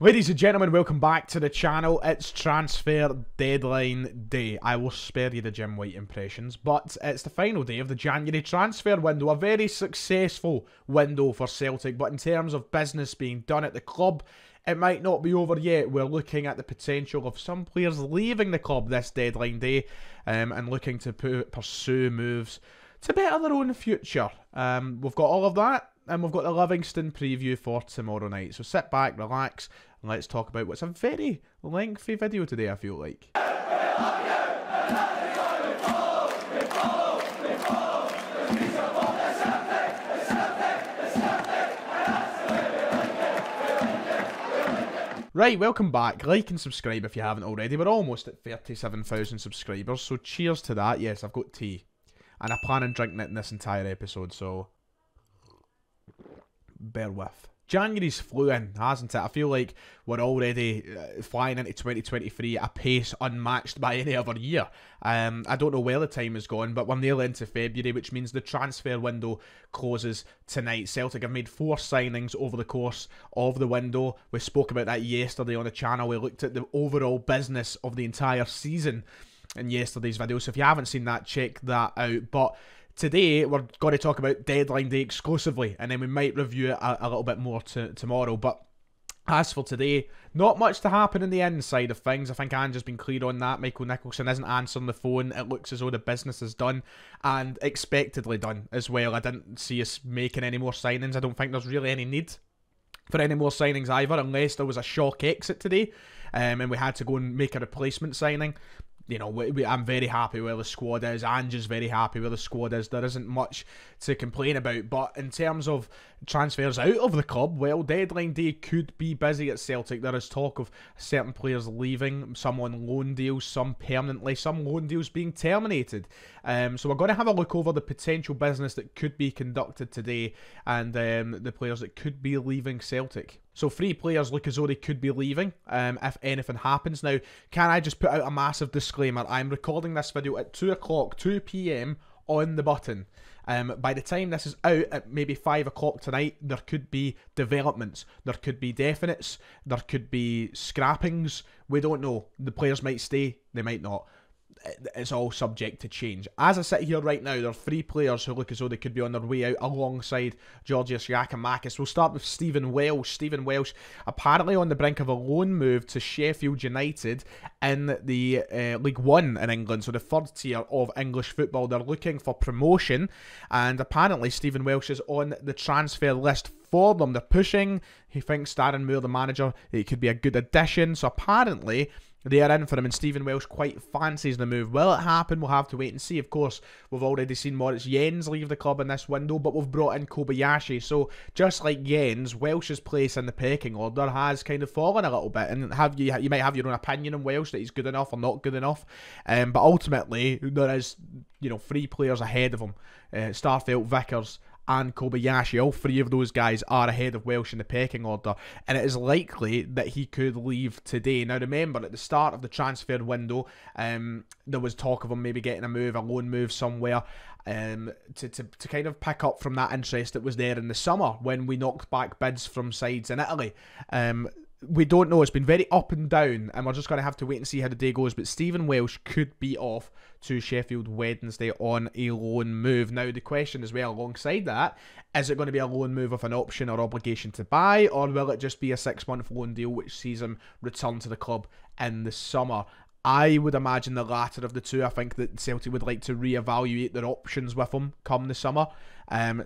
Ladies and gentlemen, welcome back to the channel. It's transfer deadline day. I will spare you the Jim White impressions, but it's the final day of the January transfer window. A very successful window for Celtic, but in terms of business being done at the club, it might not be over yet. We're looking at the potential of some players leaving the club this deadline day and looking to pursue moves to better their own future. We've got all of that, and we've got the Livingston preview for tomorrow night. So sit back, relax, and let's talk about what's a very lengthy video today, I feel like. Right, welcome back. Like and subscribe if you haven't already. We're almost at 37,000 subscribers, so cheers to that. Yes, I've got tea. And I plan on drinking it in this entire episode, so bear with. January's flew in, hasn't it? I feel like we're already flying into 2023 at a pace unmatched by any other year. I don't know where the time has gone, but we're nearly into February, which means the transfer window closes tonight. Celtic have made 4 signings over the course of the window. We spoke about that yesterday on the channel. We looked at the overall business of the entire season in yesterday's video, so if you haven't seen that, check that out. But today, we're going to talk about deadline day exclusively, and then we might review it a little bit more tomorrow. But as for today, not much to happen in the inside of things. I think Ange's been clear on that. Michael Nicholson isn't answering the phone. It looks as though the business is done, and expectedly done as well. I didn't see us making any more signings. I don't think there's really any need for any more signings either, unless there was a shock exit today, and we had to go and make a replacement signing. You know, I'm very happy where the squad is. Ange's very happy where the squad is. There isn't much to complain about. But in terms of transfers out of the club, well, deadline day could be busy at Celtic. There is talk of certain players leaving, some on loan deals, some permanently, some loan deals being terminated. So we're going to have a look over the potential business that could be conducted today and the players that could be leaving Celtic. So 3 players look as though they could be leaving if anything happens. Now, can I just put out a massive disclaimer? I'm recording this video at 2 o'clock, 2 PM on the button. By the time this is out at maybe 5 o'clock tonight, there could be developments. There could be definites. There could be scrappings. We don't know. The players might stay. They might not. It's all subject to change. As I sit here right now, there are 3 players who look as though they could be on their way out alongside Georgios Giacomakis. We'll start with Stephen Welsh. Stephen Welsh apparently on the brink of a loan move to Sheffield United in the League One in England, so the 3rd tier of English football. They're looking for promotion, and apparently Stephen Welsh is on the transfer list for them. They're pushing. He thinks Darren Moore, the manager, it could be a good addition, so apparently they are in for him, and Stephen Welsh quite fancies the move. Will it happen? We'll have to wait and see. Of course, we've already seen Moritz Jens leave the club in this window, but we've brought in Kobayashi. So, just like Jens, Welsh's place in the pecking order has kind of fallen a little bit. And you might have your own opinion on Welsh, that he's good enough or not good enough. But ultimately, there is 3 players ahead of him. Starfelt, Vickers, and Kobayashi. All 3 of those guys are ahead of Welsh in the pecking order, and it is likely that he could leave today. Now remember, at the start of the transfer window, there was talk of him maybe getting a loan move somewhere, to kind of pick up from that interest that was there in the summer when we knocked back bids from sides in Italy. We don't know. It's been very up and down, and we're just going to have to wait and see how the day goes. But Stephen Welsh could be off to Sheffield Wednesday on a loan move. Now, the question as well alongside that, is it going to be a loan move with an option or obligation to buy, or will it just be a 6-month loan deal which sees him return to the club in the summer? I would imagine the latter of the two. I think that Celtic would like to reevaluate their options with him come the summer.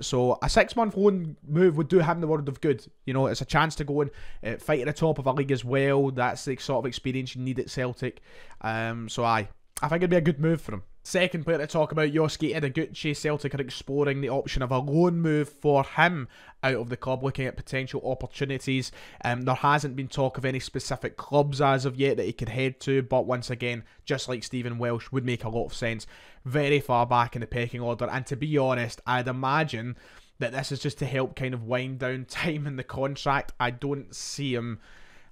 So a 6-month loan move would do him the world of good. You know, it's a chance to go and fight at the top of a league as well. That's the sort of experience you need at Celtic. So I think it'd be a good move for him. Second player to talk about, Yosuke Ideguchi. Celtic are exploring the option of a loan move for him out of the club, looking at potential opportunities. There hasn't been talk of any specific clubs as of yet that he could head to, but once again, just like Stephen Welsh, would make a lot of sense. Very far back in the pecking order, and to be honest, I'd imagine that this is just to help kind of wind down time in the contract. I don't see him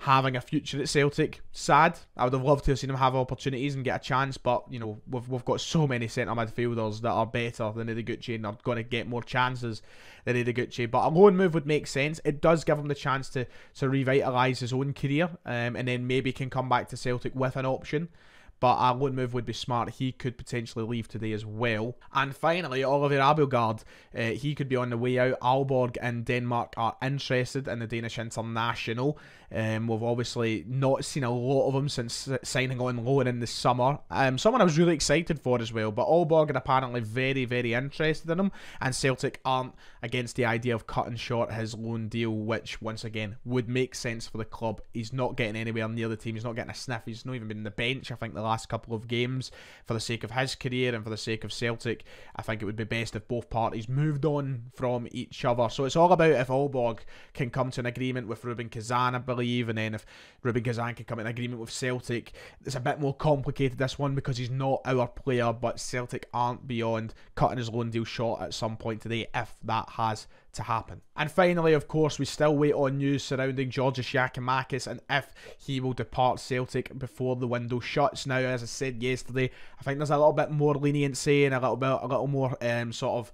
having a future at Celtic. Sad. I would have loved to have seen him have opportunities and get a chance, but you know, we've got so many centre midfielders that are better than Ideguchi and are going to get more chances than Ideguchi. But a loan move would make sense. It does give him the chance to revitalise his own career, and then maybe can come back to Celtic with an option. But a loan move would be smart. He could potentially leave today as well. And finally, Oliver Abildgaard. He could be on the way out. Aalborg and Denmark are interested in the Danish international. We've obviously not seen a lot of him since signing on loan in the summer. Someone I was really excited for as well. But Aalborg are apparently very, very interested in him. And Celtic aren't against the idea of cutting short his loan deal, which, once again, would make sense for the club. He's not getting anywhere near the team. He's not getting a sniff. He's not even been on the bench, I think, the last couple of games. For the sake of his career and for the sake of Celtic, I think it would be best if both parties moved on from each other. So it's all about if Aalborg can come to an agreement with Rubin Kazan, I believe, and then if Rubin Kazan can come to an agreement with Celtic. It's a bit more complicated, this one, because he's not our player, but Celtic aren't beyond cutting his loan deal short at some point today if that has to happen. And finally, of course, we still wait on news surrounding Georgios Giacomakis and if he will depart Celtic before the window shuts. Now, as I said yesterday, I think there's a little bit more leniency and a little more sort of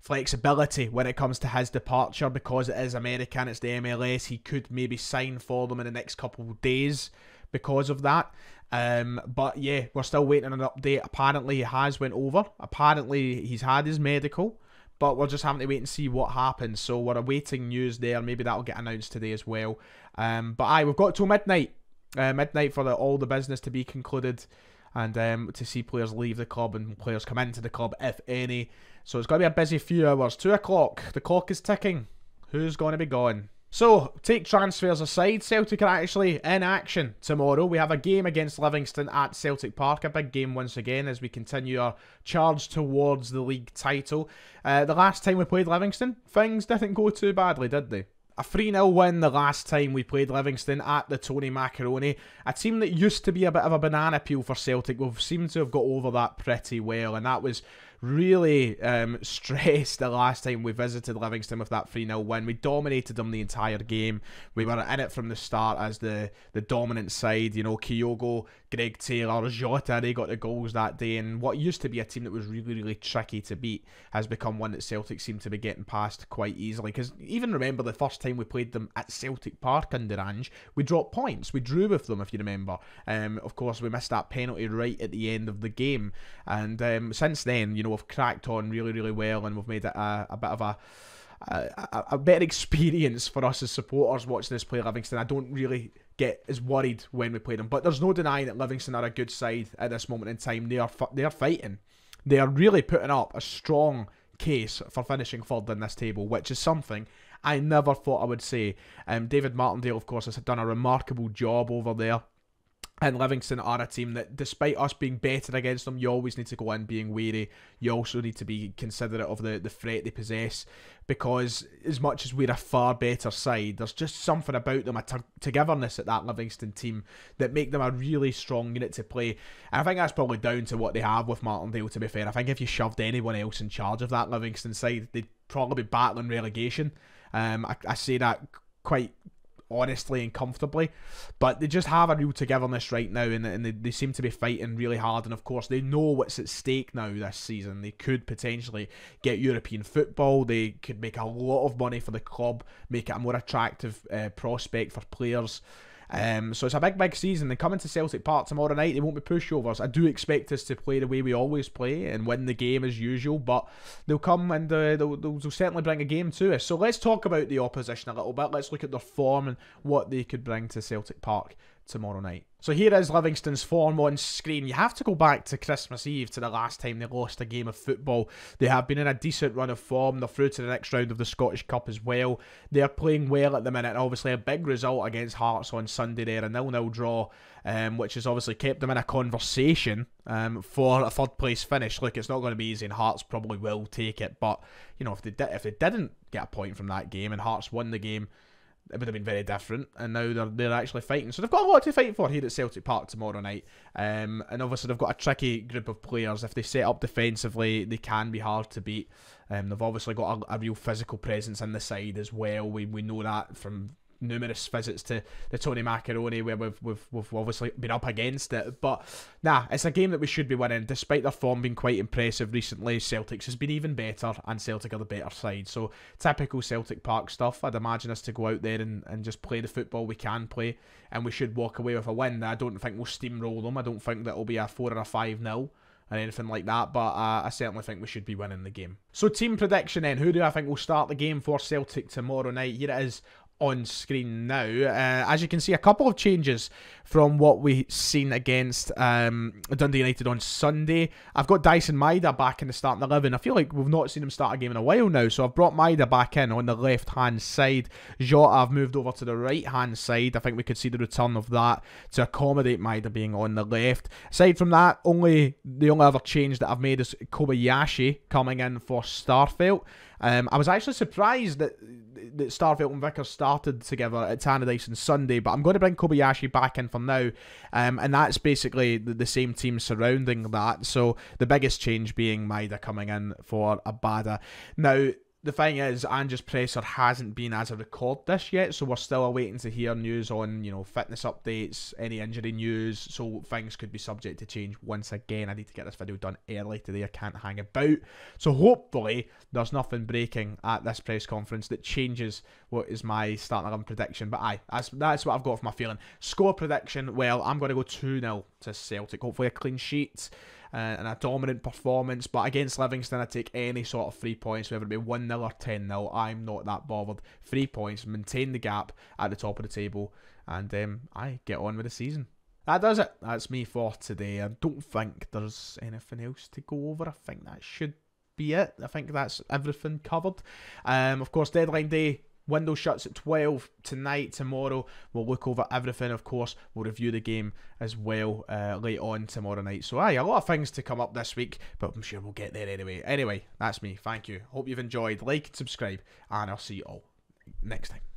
flexibility when it comes to his departure, because it is American, it's the MLS. He could maybe sign for them in the next couple of days because of that. But yeah, we're still waiting on an update. Apparently he has went over. Apparently he's had his medical, but we're just having to wait and see what happens. So we're awaiting news there. Maybe that'll get announced today as well. But we've got till midnight. Midnight for all the business to be concluded, and to see players leave the club and players come into the club, if any. So it's going to be a busy few hours. 2 o'clock. The clock is ticking. Who's going to be gone? So, take transfers aside, Celtic are actually in action tomorrow. We have a game against Livingston at Celtic Park. A big game once again as we continue our charge towards the league title. The last time we played Livingston, things didn't go too badly, did they? A 3-0 win the last time we played Livingston at the Tony Macaroni. A team that used to be a bit of a banana peel for Celtic. We've seemed to have got over that pretty well, and that was really stressed the last time we visited Livingston with that 3-0 win. We dominated them the entire game. We were in it from the start as the dominant side. You know, Kyogo, Greg Taylor, Jota, they got the goals that day. And what used to be a team that was really, really tricky to beat has become one that Celtic seem to be getting past quite easily. Because even remember the first time we played them at Celtic Park under Ange, we dropped points. We drew with them, if you remember. Of course, we missed that penalty right at the end of the game. And since then, you know, we've cracked on really, really well, and we've made it a bit of a better experience for us as supporters watching this play Livingston. I don't really get as worried when we play them, but there's no denying that Livingston are a good side at this moment in time. They are fighting. They are really putting up a strong case for finishing third in this table, which is something I never thought I would say. David Martindale, of course, has done a remarkable job over there. And Livingston are a team that, despite us being better against them, you always need to go in being wary. You also need to be considerate of the threat they possess, because as much as we're a far better side, there's just something about them, a togetherness at that Livingston team that make them a really strong unit to play. And I think that's probably down to what they have with Martindale, to be fair. I think if you shoved anyone else in charge of that Livingston side, they'd probably be battling relegation. I say that quite honestly and comfortably, but they just have a real togetherness right now, and they seem to be fighting really hard. And of course they know what's at stake now this season. They could potentially get European football. They could make a lot of money for the club, make it a more attractive prospect for players. So it's a big season. They come into Celtic Park tomorrow night. They won't be pushovers. I do expect us to play the way we always play and win the game as usual, but they'll come and they'll certainly bring a game to us. So let's talk about the opposition a little bit. Let's look at their form and what they could bring to Celtic Park tomorrow night. So here is Livingston's form on screen. You have to go back to Christmas Eve, to the last time they lost a game of football. They have been in a decent run of form. They're through to the next round of the Scottish Cup as well. They're playing well at the minute. Obviously a big result against Hearts on Sunday there, a 0-0 draw, which has obviously kept them in a conversation for a third place finish. Look, it's not going to be easy, and Hearts probably will take it, but you know, if they didn't get a point from that game and Hearts won the game, it would have been very different, and now they're actually fighting. So they've got a lot to fight for here at Celtic Park tomorrow night. And obviously they've got a tricky group of players. If they set up defensively, they can be hard to beat. They've obviously got a real physical presence in the side as well. We know that from numerous visits to the Tony Macaroni where we've obviously been up against it. But nah, it's a game that we should be winning. Despite their form being quite impressive recently, Celtic's has been even better, and Celtic are the better side. So typical Celtic Park stuff. I'd imagine us to go out there and just play the football we can play, and we should walk away with a win. I don't think we'll steamroll them. I don't think that it'll be a 4 or a 5-0. Or anything like that, but I certainly think we should be winning the game. So team prediction then, who do I think will start the game for Celtic tomorrow night? Here it is on screen now. As you can see, a couple of changes from what we seen against Dundee United on Sunday. I've got Dyson Maeda back in the starting 11. I feel like we've not seen him start a game in a while now, so I've brought Maeda back in on the left-hand side. Jota I've moved over to the right-hand side. I think we could see the return of that to accommodate Maeda being on the left. Aside from that, the only other change that I've made is Kobayashi coming in for Starfelt. I was actually surprised that Starfelt and Vickers started together at Tannadice on Sunday, but I'm going to bring Kobayashi back in for now, and that's basically the same team surrounding that. So the biggest change being Maeda coming in for Abada. Now, the thing is, Ange's presser hasn't been as I record this yet, so we're still awaiting to hear news on, fitness updates, any injury news, so things could be subject to change once again. I need to get this video done early today, I can't hang about. So hopefully, there's nothing breaking at this press conference that changes what is my starting 11 prediction, but aye, that's what I've got for my feeling. Score prediction, well, I'm going to go 2-0 to Celtic, hopefully a clean sheet. And a dominant performance, but against Livingston I take any sort of 3 points, whether it be 1-0 or 10-0, I'm not that bothered. 3 points, maintain the gap at the top of the table, and I get on with the season. That does it. That's me for today. I don't think there's anything else to go over. I think that should be it. I think that's everything covered. Of course, deadline day. Window shuts at 12 tonight. Tomorrow we'll look over everything. Of course, we'll review the game as well late on tomorrow night. So aye, a lot of things to come up this week, but I'm sure we'll get there anyway. Anyway, that's me. Thank you. Hope you've enjoyed. Like and subscribe, and I'll see you all next time.